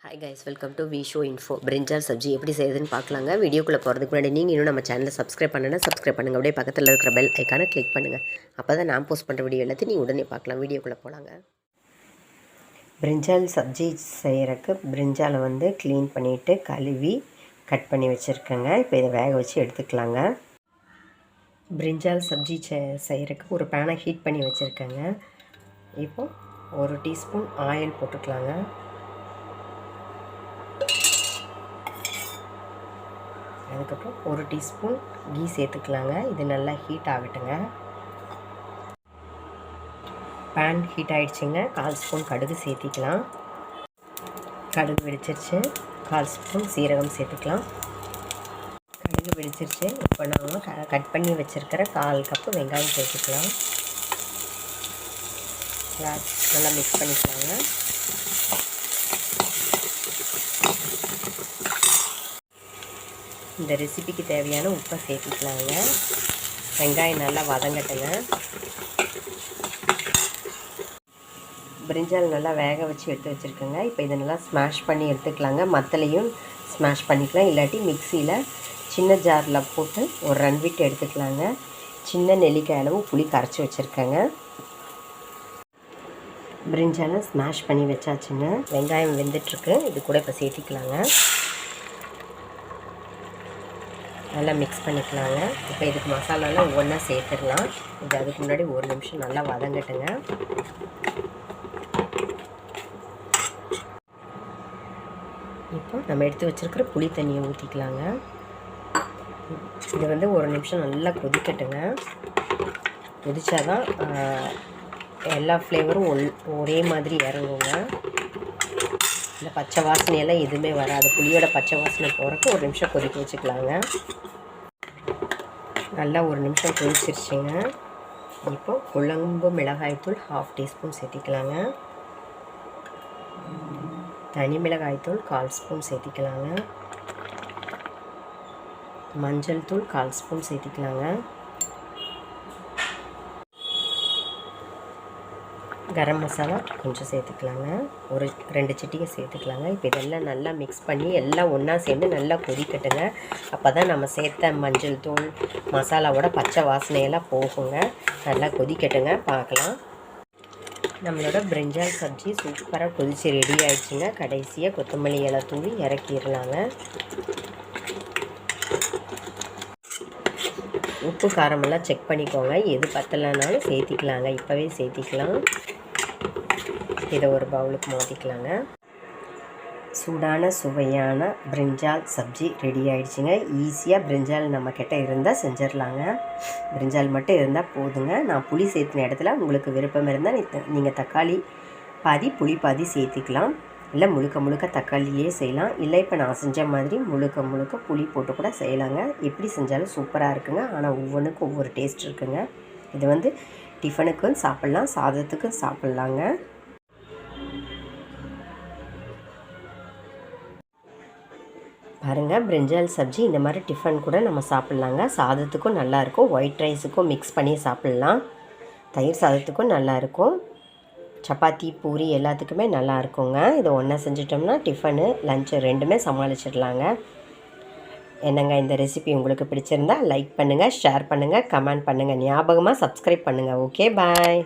Hi guys, welcome to V show info. Brinjal sabji எப்படி செய்யுதுன்னு பார்க்கலாங்க. வீடியோக்குள்ளே போகிறதுக்கு முன்னாடி நீங்கள் இன்னும் நம்ம சேனலை சப்ஸ்கிரைப் பண்ணுங்கள். அப்படியே பக்கத்தில் இருக்கிற பெல் ஐக்கானை கிளிக் பண்ணுங்கள். அப்போ தான் நான் போஸ்ட் பண்ணுற வீடியோ எல்லாத்தையும் நீங்கள் உடனே பார்க்கலாம். வீடியோக்குள்ளே போகலாங்க. பிரிஞ்சால் சப்ஜி செய்கிறக்கு பிரிஞ்சாலை க்ளீன் பண்ணிவிட்டு கழுவி கட் பண்ணி வச்சுருக்கேங்க. இப்போ இதை வேக வச்சு எடுத்துக்கலாங்க. பிரிஞ்சால் சப்ஜி செய்கிறக்கு ஒரு பேனை ஹீட் பண்ணி வச்சுருக்கேங்க. இப்போது 1 டீஸ்பூன் ஆயில் போட்டுக்கலாங்க. அதுக்கப்புறம் 1 டீஸ்பூன் கீ சேர்த்துக்கலாங்க. இது நல்லா ஹீட் ஆகட்டுங்க. பேன் ஹீட் ஆகிடுச்சிங்க. 1/4 ஸ்பூன் கடுகு சேர்த்திக்கலாம். கடுகு வெடிச்சிருச்சு. 1/4 ஸ்பூன் சீரகம் சேர்த்துக்கலாம். கடுகு வெடிச்சிருச்சு. இப்போ நம்ம கட் பண்ணி வச்சுருக்கிற 1/4 கப்பு வெங்காயம் சேர்த்துக்கலாம். நல்லா மிக்ஸ் பண்ணிக்கலாங்க. இந்த ரெசிபிக்கு தேவையான உப்பை சேர்த்துக்கலாங்க. வெங்காயம் நல்லா வதங்கட்டுங்க. பிரிஞ்சால் நல்லா வேக வச்சு எடுத்து வச்சுருக்கேங்க. இப்போ இதை நல்லா ஸ்மாஷ் பண்ணி எடுத்துக்கலாங்க. மத்தலையும் ஸ்மாஷ் பண்ணிக்கலாம். இல்லாட்டி மிக்சியில் சின்ன ஜாரில் போட்டு ஒரு ரன் விட்டு எடுத்துக்கலாங்க. சின்ன நெல்லிக்காய் அளவு புளி கரைச்சி வச்சுருக்கேங்க. பிரிஞ்சாலை ஸ்மாஷ் பண்ணி வச்சாச்சுங்க. வெங்காயம் வெந்துட்டுருக்கு. இது கூட இப்போ சேர்த்திக்கலாங்க. நல்லா மிக்ஸ் பண்ணிக்கலாங்க. இப்போ இதுக்கு மசாலாலாம் ஒவ்வொன்றா சேர்த்துடலாம். இது அதுக்கு முன்னாடி 1 நிமிஷம் நல்லா வதங்கட்டுங்க. இப்போ நம்ம எடுத்து வச்சுருக்கிற புளி தண்ணியை ஊற்றிக்கலாங்க. இது 1 நிமிஷம் நல்லா கொதிக்கட்டுங்க. கொதிச்சாதான் எல்லா ஃப்ளேவரும் ஒரே மாதிரி இறங்குங்க. இந்த பச்சை வாசனையெல்லாம் எதுவுமே வராது. புளியோட பச்சை வாசனை போகிறக்கு 1 நிமிஷம் கொதிக்க வச்சுக்கலாங்க. நல்லா 1 நிமிஷம் கொதிச்சிருச்சுங்க. இப்போ குழம்பு மிளகாய்த்தூள் 1/2 டீஸ்பூன் சேர்த்திக்கலாங்க. தனி மிளகாய்த்தூள் 1/4 ஸ்பூன் சேர்த்திக்கலாங்க. மஞ்சள் தூள் 1/4 ஸ்பூன் சேர்த்திக்கலாங்க. கரம் மசாலா கொஞ்சம் சேர்த்துக்கலாங்க. ஒரு 2 சிட்டிகை சேர்த்துக்கலாங்க. இப்போ இதெல்லாம் நல்லா மிக்ஸ் பண்ணி எல்லாம் ஒன்றா சேர்ந்து நல்லா கொதிக்கட்டுங்க. அப்போ தான் நம்ம சேர்த்த மஞ்சள் தூள் மசாலாவோட பச்சை வாசனையெல்லாம் போகுங்க. நல்லா கொதிக்கட்டுங்க. பார்க்கலாம். நம்மளோட பிரிஞ்சால் சப்ஜி சூப்பராக கொதித்து ரெடி ஆகிடுச்சுங்க. கடைசியாக கொத்தமல்லி இலை தூவி இறக்கிடலாங்க. உப்பு காரமெல்லாம் செக் பண்ணிக்கோங்க. எது பத்தலைனாலும் சேர்த்திக்கலாங்க. இப்போவே சேர்த்திக்கலாம். இதை ஒரு பவுலுக்கு மாற்றிக்கலாங்க. சூடான சுவையான பிரிஞ்சால் சப்ஜி ரெடி ஆகிடுச்சிங்க. ஈஸியாக பிரிஞ்சால் நம்மக்கிட்ட இருந்தால் செஞ்சிடலாங்க. பிரிஞ்சால் மட்டும் இருந்தால் போதுங்க. நான் புளி சேர்த்தின இடத்துல உங்களுக்கு விருப்பம் இருந்தால் நீங்கள் தக்காளி பாதி புளி பாதி சேர்த்திக்கலாம். இல்லை முழுக்க தக்காளியே செய்யலாம். இல்லை இப்போ நான் செஞ்ச மாதிரி முழுக்க புளி போட்டு கூட செய்யலாங்க. எப்படி செஞ்சாலும் சூப்பராக இருக்குங்க. ஆனால் ஒவ்வொன்றுக்கும் ஒவ்வொரு டேஸ்ட் இருக்குங்க. இது டிஃபனுக்கும் சாப்பிட்லாம், சாதத்துக்கும் சாப்பிட்லாங்க. பாருங்கள், பிரிஞ்சால் சப்ஜி இந்த மாதிரி டிஃபன் கூட நம்ம சாப்பிட்லாங்க. சாதத்துக்கும் நல்லாயிருக்கும். ஒயிட் ரைஸுக்கும் மிக்ஸ் பண்ணி சாப்பிட்லாம். தயிர் சாதத்துக்கும் நல்லாயிருக்கும். சப்பாத்தி பூரி எல்லாத்துக்குமே நல்லா இருக்குங்க. இதை ஒன்றா செஞ்சிட்டோம்னா டிஃபனு லஞ்சு ரெண்டுமே சமாளிச்சிடலாங்க. என்னங்க, இந்த ரெசிபி உங்களுக்கு பிடிச்சிருந்தா லைக் பண்ணுங்கள், ஷேர் பண்ணுங்கள், கமெண்ட் பண்ணுங்கள். ஞாபகமாக சப்ஸ்கிரைப் பண்ணுங்கள். ஓகே, பாய்.